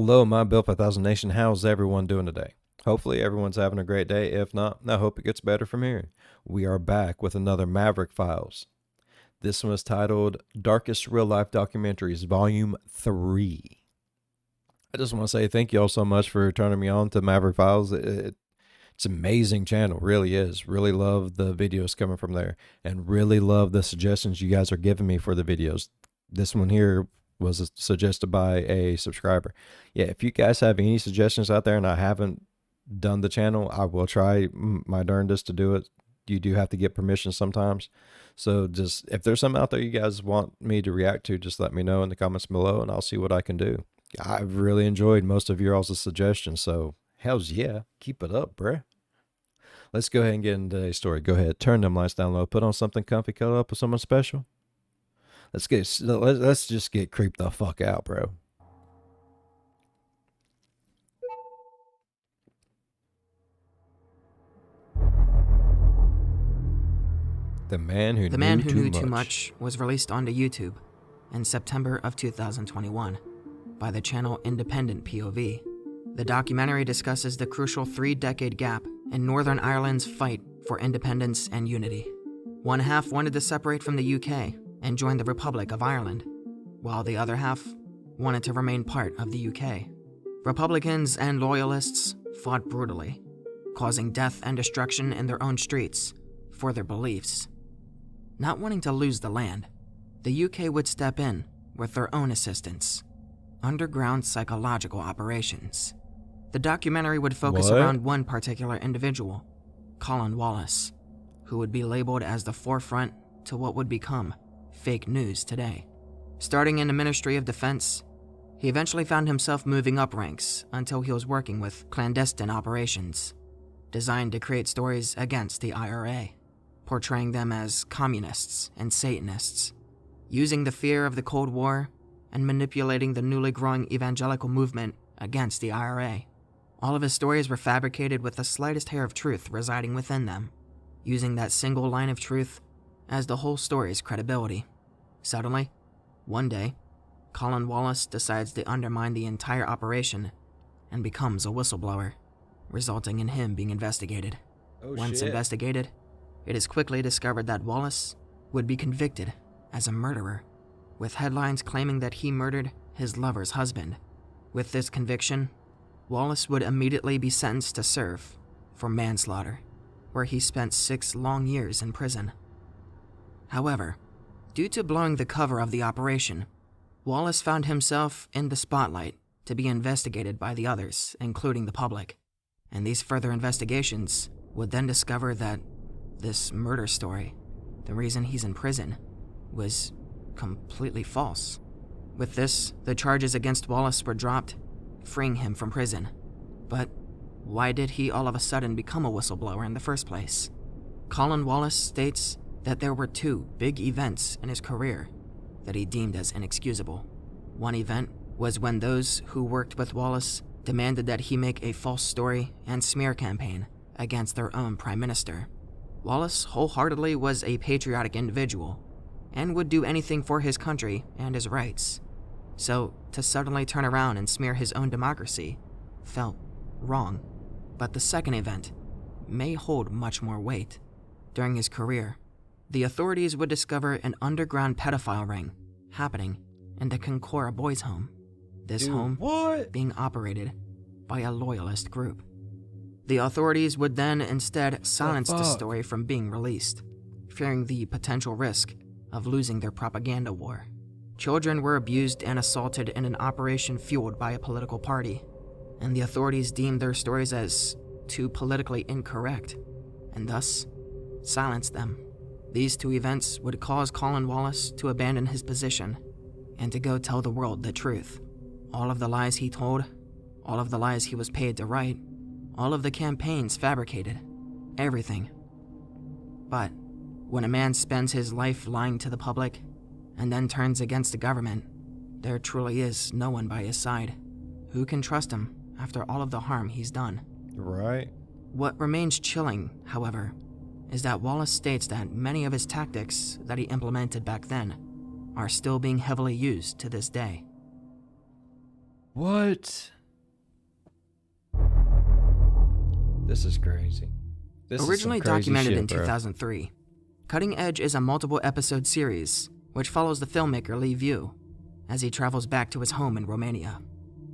Hello, my Built 5000 Nation. How's everyone doing today? Hopefully everyone's having a great day. If not, I hope it gets better from here. We are back with another Maverick Files. This one is titled Darkest Real Life Documentaries, Volume 3. I just want to say thank you all so much for turning me on to Maverick Files. It's an amazing channel, really is. Really love the videos coming from there and really love the suggestions you guys are giving me for the videos. This one here was suggested by a subscriber. Yeah, if you guys have any suggestions out there and I haven't done the channel, I will try my darndest to do it. You do have to get permission sometimes. So just if there's something out there you guys want me to react to, just let me know in the comments below and I'll see what I can do. I've really enjoyed most of your all's suggestions, so hells yeah, keep it up, bruh. Let's go ahead and get into today's story. Go ahead, turn them lights down low, put on something comfy, cuddle up with someone special. Let's just get creeped the fuck out, bro. The Man Who Knew Too Much was released onto YouTube in September of 2021 by the channel Independent POV. The documentary discusses the crucial 3-decade gap in Northern Ireland's fight for independence and unity. One half wanted to separate from the UK and join the Republic of Ireland, while the other half wanted to remain part of the UK. Republicans and Loyalists fought brutally, causing death and destruction in their own streets for their beliefs. Not wanting to lose the land, the UK would step in with their own assistance: underground psychological operations. The documentary would focus around one particular individual, Colin Wallace, who would be labeled as the forefront to what would become fake news today. Starting in the Ministry of Defense, he eventually found himself moving up ranks until he was working with clandestine operations designed to create stories against the IRA, portraying them as communists and Satanists, using the fear of the Cold War and manipulating the newly growing evangelical movement against the IRA. All of his stories were fabricated with the slightest hair of truth residing within them, using that single line of truth as the whole story's credibility. Suddenly, one day, Colin Wallace decides to undermine the entire operation and becomes a whistleblower, resulting in him being investigated. Once investigated, it is quickly discovered that Wallace would be convicted as a murderer, with headlines claiming that he murdered his lover's husband. With this conviction, Wallace would immediately be sentenced to serve for manslaughter, where he spent 6 long years in prison. However, due to blowing the cover of the operation, Wallace found himself in the spotlight to be investigated by the others, including the public. And these further investigations would then discover that this murder story, the reason he's in prison, was completely false. With this, the charges against Wallace were dropped, freeing him from prison. But why did he all of a sudden become a whistleblower in the first place? Colin Wallace states that there were 2 big events in his career that he deemed as inexcusable. One event was when those who worked with Wallace demanded that he make a false story and smear campaign against their own prime minister. Wallace wholeheartedly was a patriotic individual and would do anything for his country and his rights. So to suddenly turn around and smear his own democracy felt wrong. But the second event may hold much more weight. During his career, the authorities would discover an underground pedophile ring happening in the Concora boys' home. This home being operated by a loyalist group. The authorities would then instead silence the story from being released, fearing the potential risk of losing their propaganda war. Children were abused and assaulted in an operation fueled by a political party, and the authorities deemed their stories as too politically incorrect, and thus silenced them. These 2 events would cause Colin Wallace to abandon his position and to go tell the world the truth. All of the lies he told, all of the lies he was paid to write, all of the campaigns fabricated, everything. But when a man spends his life lying to the public and then turns against the government, there truly is no one by his side. Who can trust him after all of the harm he's done? Right. What remains chilling, however, is that Wallace states that many of his tactics that he implemented back then are still being heavily used to this day. What? This is crazy. This Originally is some crazy documented shit, in bro. 2003, Cutting Edge is a multiple episode series which follows the filmmaker Lee View as he travels back to his home in Romania.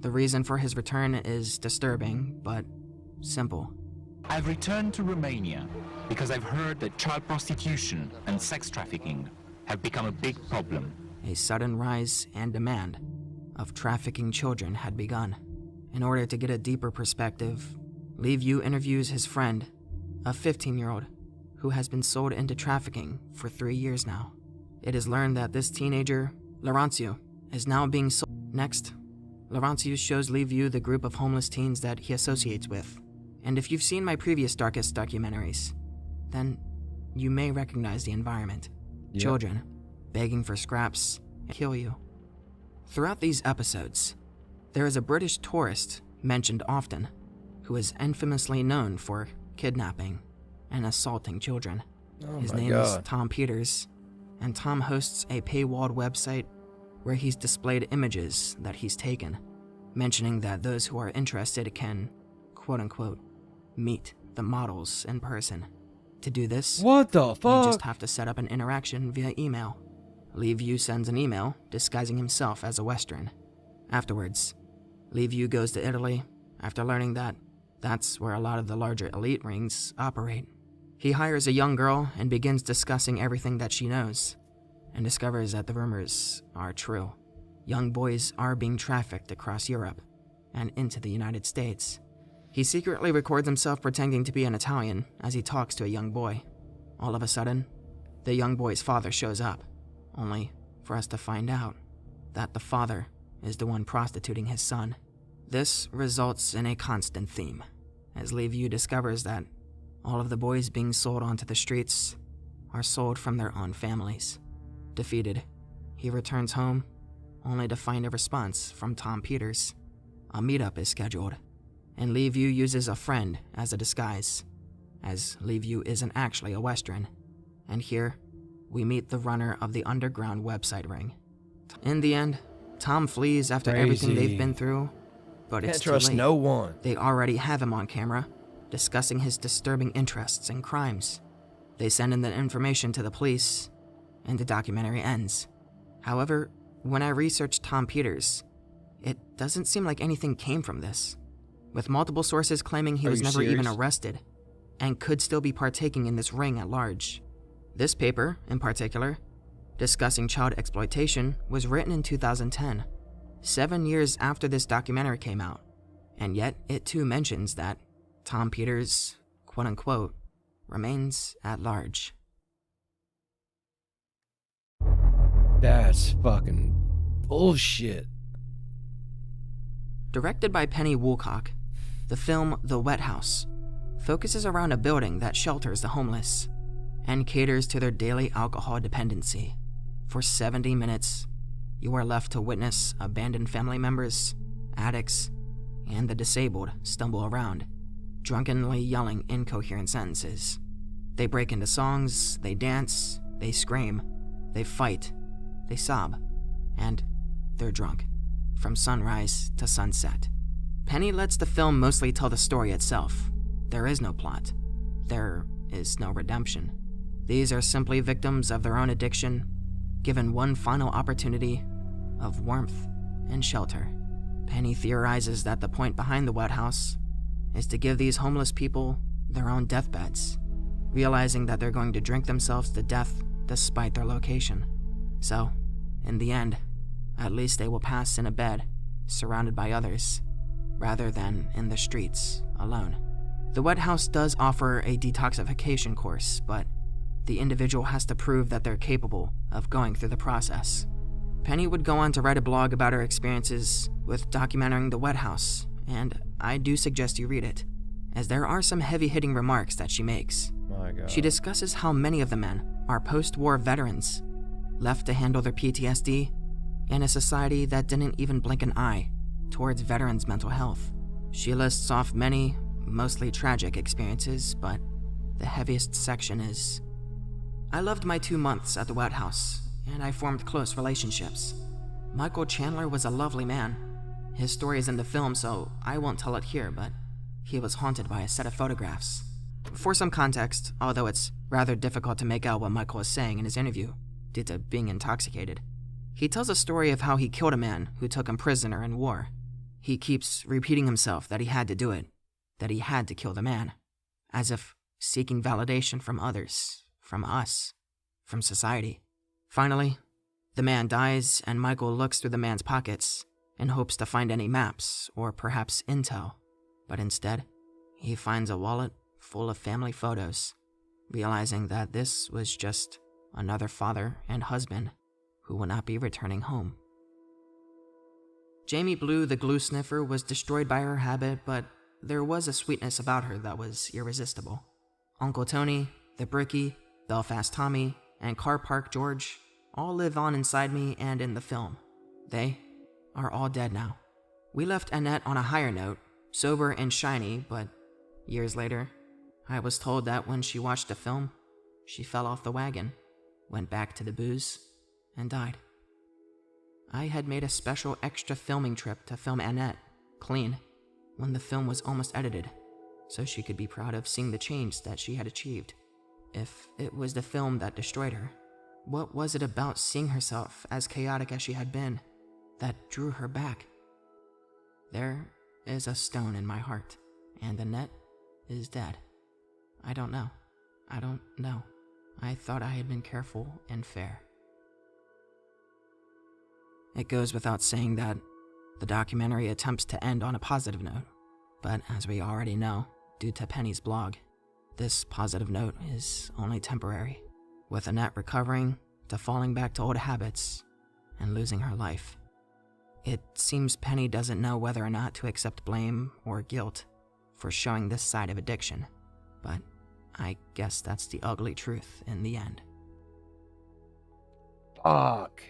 The reason for his return is disturbing, but simple. I've returned to Romania because I've heard that child prostitution and sex trafficking have become a big problem. A sudden rise and demand of trafficking children had begun. In order to get a deeper perspective, Lee View interviews his friend, a 15-year-old, who has been sold into trafficking for 3 years now. It is learned that this teenager, Laurențiu, is now being sold. Next, Laurențiu shows Lee View the group of homeless teens that he associates with. And if you've seen my previous Darkest documentaries, then you may recognize the environment. Yep. Children begging for scraps and kill you. Throughout these episodes, there is a British tourist mentioned often who is infamously known for kidnapping and assaulting children. Oh His my name is God. Tom Peters, and Tom hosts a paywalled website where he's displayed images that he's taken, mentioning that those who are interested can, quote-unquote, meet the models in person. To do this, What the you fuck? just have to set up an interaction via email. Lee View sends an email disguising himself as a Western. Afterwards, Lee View goes to Italy after learning that that's where a lot of the larger elite rings operate. He hires a young girl and begins discussing everything that she knows, and discovers that the rumors are true. Young boys are being trafficked across Europe and into the United States. He secretly records himself pretending to be an Italian as he talks to a young boy. All of a sudden, the young boy's father shows up, only for us to find out that the father is the one prostituting his son. This results in a constant theme, as Lee View discovers that all of the boys being sold onto the streets are sold from their own families. Defeated, he returns home, only to find a response from Tom Peters. A meetup is scheduled, and Lee View uses a friend as a disguise, as Lee View isn't actually a Western. And here, we meet the runner of the underground website ring. In the end, Tom flees after everything Crazy. they've been through, but Can't it's too trust late. no one. They already have him on camera, discussing his disturbing interests and crimes. They send in the information to the police, and the documentary ends. However, when I researched Tom Peters, it doesn't seem like anything came from this, with multiple sources claiming he Are was you never even serious? arrested and could still be partaking in this ring at large. This paper, in particular, discussing child exploitation, was written in 2010, 7 years after this documentary came out, and yet it too mentions that Tom Peters, quote-unquote, remains at large. That's fucking bullshit. Directed by Penny Woolcock, the film The Wet House focuses around a building that shelters the homeless and caters to their daily alcohol dependency. For 70 minutes, you are left to witness abandoned family members, addicts, and the disabled stumble around, drunkenly yelling incoherent sentences. They break into songs, they dance, they scream, they fight, they sob, and they're drunk, from sunrise to sunset. Penny lets the film mostly tell the story itself. There is no plot. There is no redemption. These are simply victims of their own addiction, given one final opportunity of warmth and shelter. Penny theorizes that the point behind the Wet House is to give these homeless people their own deathbeds, realizing that they're going to drink themselves to death despite their location. So, in the end, at least they will pass in a bed, surrounded by others, rather than in the streets, alone. The Wet House does offer a detoxification course, but the individual has to prove that they're capable of going through the process. Penny would go on to write a blog about her experiences with documenting the Wet House, and I do suggest you read it, as there are some heavy-hitting remarks that she makes. My God. She discusses how many of the men are post-war veterans, left to handle their PTSD in a society that didn't even blink an eye towards veterans' mental health. She lists off many, mostly tragic experiences, but the heaviest section is, I loved my 2 months at the Wet House, and I formed close relationships. Michael Chandler was a lovely man. His story is in the film, so I won't tell it here, but he was haunted by a set of photographs. For some context, although it's rather difficult to make out what Michael is saying in his interview due to being intoxicated, he tells a story of how he killed a man who took him prisoner in war. He keeps repeating himself that he had to do it, that he had to kill the man, as if seeking validation from others, from us, from society. Finally, the man dies, and Michael looks through the man's pockets in hopes to find any maps or perhaps intel, but instead, he finds a wallet full of family photos, realizing that this was just another father and husband who will not be returning home. Jamie Blue, the glue sniffer, was destroyed by her habit, but there was a sweetness about her that was irresistible. Uncle Tony, the Bricky, Belfast Tommy, and Car Park George all live on inside me and in the film. They are all dead now. We left Annette on a higher note, sober and shiny, but years later, I was told that when she watched the film, she fell off the wagon, went back to the booze, and died. I had made a special extra filming trip to film Annette, clean, when the film was almost edited, so she could be proud of seeing the change that she had achieved. If it was the film that destroyed her, what was it about seeing herself as chaotic as she had been that drew her back? There is a stone in my heart, and Annette is dead. I don't know. I thought I had been careful and fair. It goes without saying that the documentary attempts to end on a positive note, but as we already know, due to Penny's blog, this positive note is only temporary, with Annette recovering to falling back to old habits and losing her life. It seems Penny doesn't know whether or not to accept blame or guilt for showing this side of addiction, but I guess that's the ugly truth in the end. Fuck.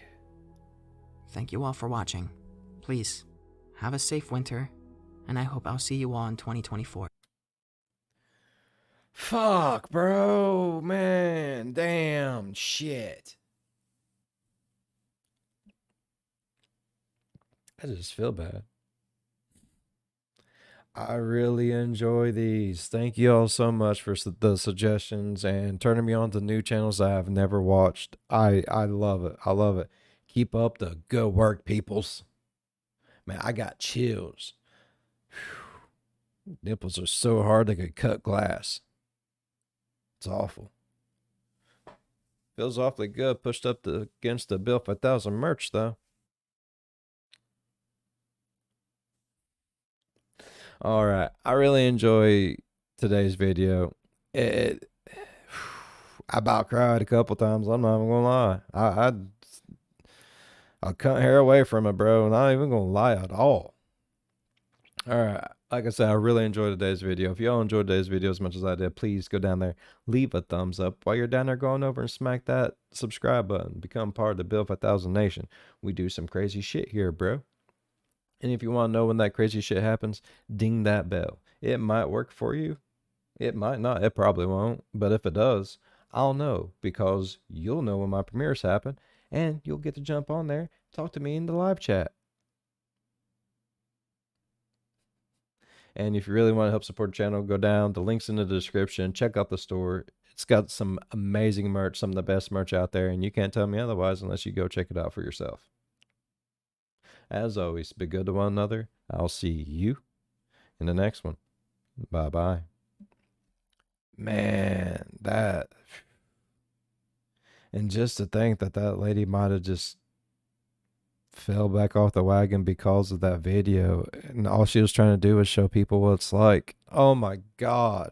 Thank you all for watching. Please, have a safe winter, and I hope I'll see you all in 2024. Fuck, bro. Man, damn shit. I just feel bad. I really enjoy these. Thank you all so much for the suggestions and turning me on to new channels I have never watched. I love it. I love it. Keep up the good work, peoples. Man, I got chills. Whew. Nipples are so hard they could cut glass. It's awful. Feels awfully good pushed up against the Bill 5000 merch, though. All right. I really enjoy today's video. I about cried a couple times. I'm not even going to lie. I cut hair away from it, bro. Not even going to lie at all. All right. Like I said, I really enjoyed today's video. If y'all enjoyed today's video as much as I did, please go down there, leave a thumbs up. While you're down there, going over and smack that subscribe button. Become part of the Bill 5000 Nation. We do some crazy shit here, bro. And if you want to know when that crazy shit happens, ding that bell. It might work for you. It might not. It probably won't. But if it does, I'll know, because you'll know when my premieres happen, and you'll get to jump on there, talk to me in the live chat. And if you really want to help support the channel, go down. The link's in the description. Check out the store. It's got some amazing merch, some of the best merch out there, and you can't tell me otherwise unless you go check it out for yourself. As always, be good to one another. I'll see you in the next one. Bye-bye. Man, that... And just to think that that lady might have just fell back off the wagon because of that video, and all she was trying to do was show people what it's like. Oh my God.